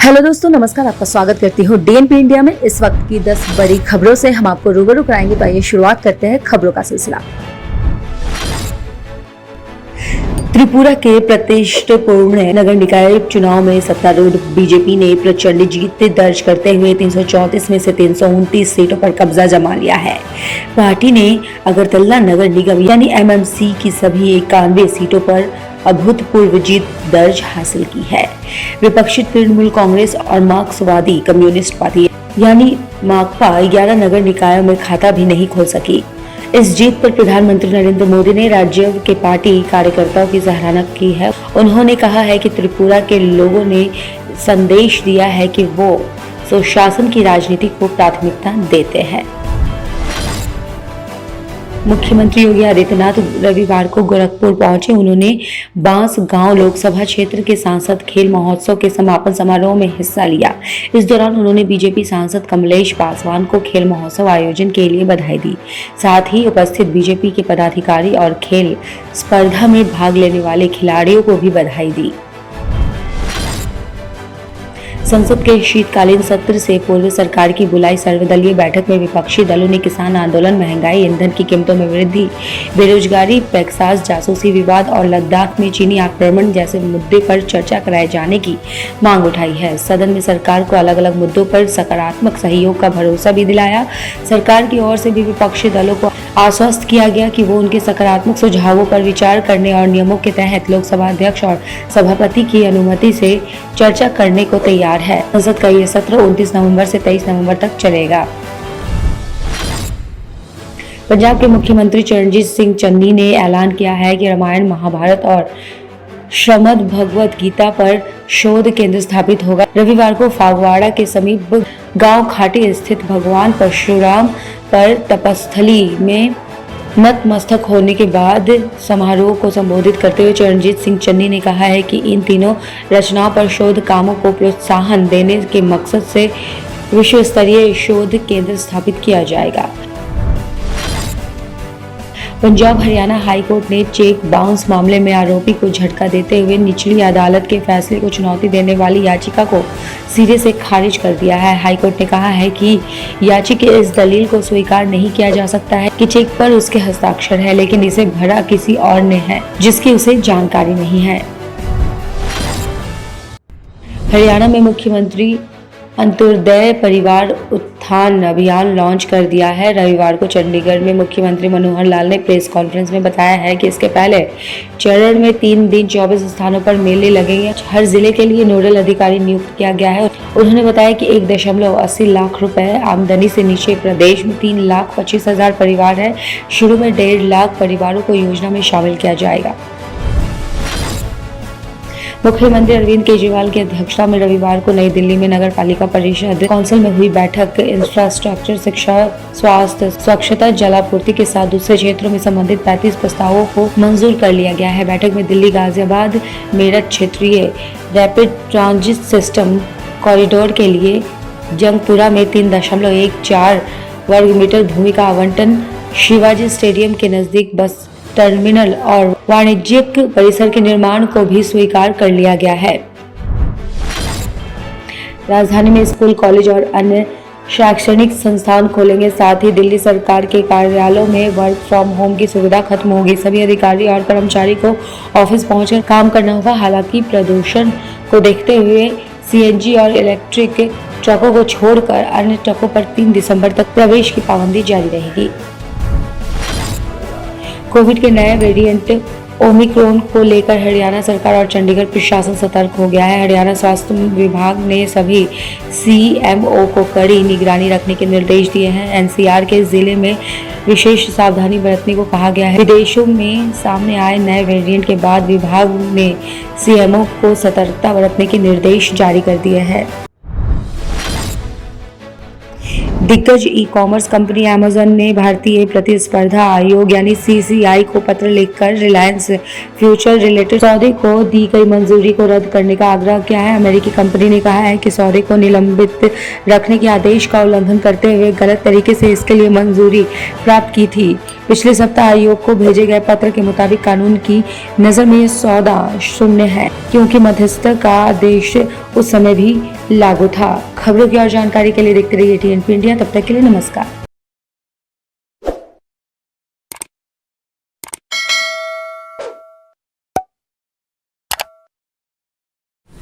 Hello दोस्तों, नमस्कार। आपका स्वागत करती हूँ डीएनपी इंडिया में। इस वक्त की 10 बड़ी खबरों से हम आपको रूबरू कराएंगे। तो आइए शुरुआत करते हैं खबरों का सिलसिला। त्रिपुरा के प्रतिष्ठितपूर्ण नगर निकाय चुनाव में सत्तारूढ़ बीजेपी ने प्रचंड जीत दर्ज करते हुए 334 में से 329 सीटों पर कब्जा जमा लिया है। पार्टी ने अगरतला नगर निगम यानी एमएमसी की सभी 91 सीटों पर अभूतपूर्व जीत दर्ज हासिल की है। विपक्षी तृणमूल कांग्रेस और मार्क्सवादी कम्युनिस्ट पार्टी यानी माकपा 11 नगर निकायों में खाता भी नहीं खोल सकी। इस जीत पर प्रधानमंत्री नरेंद्र मोदी ने राज्य के पार्टी कार्यकर्ताओं की सराहना की है। उन्होंने कहा है कि त्रिपुरा के लोगों ने संदेश दिया है कि वो सुशासन की राजनीति को प्राथमिकता देते हैं। मुख्यमंत्री योगी आदित्यनाथ रविवार को गोरखपुर पहुंचे। उन्होंने बांस गांव लोकसभा क्षेत्र के सांसद खेल महोत्सव के समापन समारोह में हिस्सा लिया। इस दौरान उन्होंने बीजेपी सांसद कमलेश पासवान को खेल महोत्सव आयोजन के लिए बधाई दी। साथ ही उपस्थित बीजेपी के पदाधिकारी और खेल स्पर्धा में भाग लेने वाले खिलाड़ियों को भी बधाई दी। संसद के शीतकालीन सत्र से पूर्व सरकार की बुलाई सर्वदलीय बैठक में विपक्षी दलों ने किसान आंदोलन, महंगाई, ईंधन की कीमतों में वृद्धि, बेरोजगारी, पेक्सास जासूसी विवाद और लद्दाख में चीनी आक्रमण जैसे मुद्दे पर चर्चा कराए जाने की मांग उठाई है। सदन में सरकार को अलग अलग मुद्दों पर सकारात्मक सहयोग का भरोसा भी दिलाया। सरकार की ओर से भी विपक्षी दलों को आश्वस्त किया गया कि वो उनके सकारात्मक सुझावों पर विचार करने और नियमों के तहत लोकसभा अध्यक्ष और सभापति की अनुमति से चर्चा करने को तैयार है। संसद का यह सत्र 29 नवंबर से 23 नवंबर तक चलेगा। पंजाब के मुख्यमंत्री चरणजीत सिंह चन्नी ने ऐलान किया है कि रामायण, महाभारत और श्रीमद् भगवत गीता पर शोध केंद्र स्थापित होगा। रविवार को फागवाड़ा के समीप गांव खाटी स्थित भगवान परशुराम पर तपस्थली में नतमस्तक होने के बाद समारोह को संबोधित करते हुए चरणजीत सिंह चन्नी ने कहा है कि इन तीनों रचनाओं पर शोध कामों को प्रोत्साहन देने के मकसद से विश्व स्तरीय शोध केंद्र स्थापित किया जाएगा। पंजाब हरियाणा हाईकोर्ट ने चेक बाउंस मामले में आरोपी को झटका देते हुए निचली अदालत के फैसले को चुनौती देने वाली याचिका को सिरे से खारिज कर दिया है। हाईकोर्ट ने कहा है कि याचिका की इस दलील को स्वीकार नहीं किया जा सकता है कि चेक पर उसके हस्ताक्षर है, लेकिन इसे भरा किसी और ने है जिसकी उसे जानकारी नहीं है। हरियाणा में मुख्यमंत्री अंत्योदय परिवार उत्थान अभियान लॉन्च कर दिया है। रविवार को चंडीगढ़ में मुख्यमंत्री मनोहर लाल ने प्रेस कॉन्फ्रेंस में बताया है कि इसके पहले चरण में 3 दिन 24 स्थानों पर मेले लगेंगे। हर जिले के लिए नोडल अधिकारी नियुक्त किया गया है। उन्होंने बताया कि 1.80 लाख रुपए आमदनी से नीचे प्रदेश में 3,25,000 परिवार है। शुरू में 1.5 लाख परिवारों को योजना में शामिल किया जाएगा। मुख्यमंत्री अरविंद केजरीवाल की अध्यक्षता में रविवार को नई दिल्ली में नगर पालिका परिषद काउंसिल में हुई बैठक इंफ्रास्ट्रक्चर, शिक्षा, स्वास्थ्य, स्वच्छता, जलापूर्ति के साथ दूसरे क्षेत्रों में संबंधित 35 प्रस्तावों को मंजूर कर लिया गया है। बैठक में दिल्ली गाजियाबाद मेरठ क्षेत्रीय रैपिड ट्रांजिट सिस्टम कॉरिडोर के लिए जंगपुरा में 3.14 वर्ग मीटर भूमि का आवंटन, शिवाजी स्टेडियम के नजदीक बस टर्मिनल और वाणिज्यिक परिसर के निर्माण को भी स्वीकार कर लिया गया है। राजधानी में स्कूल, कॉलेज और अन्य शैक्षणिक संस्थान खोलेंगे। साथ ही दिल्ली सरकार के कार्यालयों में वर्क फ्रॉम होम की सुविधा खत्म होगी। सभी अधिकारी और कर्मचारी को ऑफिस पहुंचकर काम करना होगा। हालांकि प्रदूषण को देखते हुए सीएनजी और इलेक्ट्रिक ट्रकों को छोड़कर अन्य ट्रकों पर 3 दिसंबर तक प्रवेश की पाबंदी जारी रहेगी। कोविड के नए वेरिएंट ओमिक्रॉन को लेकर हरियाणा सरकार और चंडीगढ़ प्रशासन सतर्क हो गया है। हरियाणा स्वास्थ्य विभाग ने सभी सीएमओ को कड़ी निगरानी रखने के निर्देश दिए हैं। एनसीआर के जिले में विशेष सावधानी बरतने को कहा गया है। विदेशों में सामने आए नए वेरिएंट के बाद विभाग ने सीएमओ को सतर्कता बरतने के निर्देश जारी कर दिए हैं। दिग्गज ई कॉमर्स कंपनी अमेजन ने भारतीय प्रतिस्पर्धा आयोग यानी सीसीआई को पत्र लिखकर रिलायंस फ्यूचर रिलेटेड सौदे को दी गई मंजूरी को रद्द करने का आग्रह किया है। अमेरिकी कंपनी ने कहा है कि सौदे को निलंबित रखने के आदेश का उल्लंघन करते हुए गलत तरीके से इसके लिए मंजूरी प्राप्त की थी। पिछले सप्ताह आयोग को भेजे गए पत्र के मुताबिक कानून की नज़र में यह सौदा शून्य है, क्योंकि मध्यस्थता का आदेश उस समय भी लागू था। खबरों की और जानकारी के लिए देखते रहिए TNP इंडिया। तब तक के लिए नमस्कार।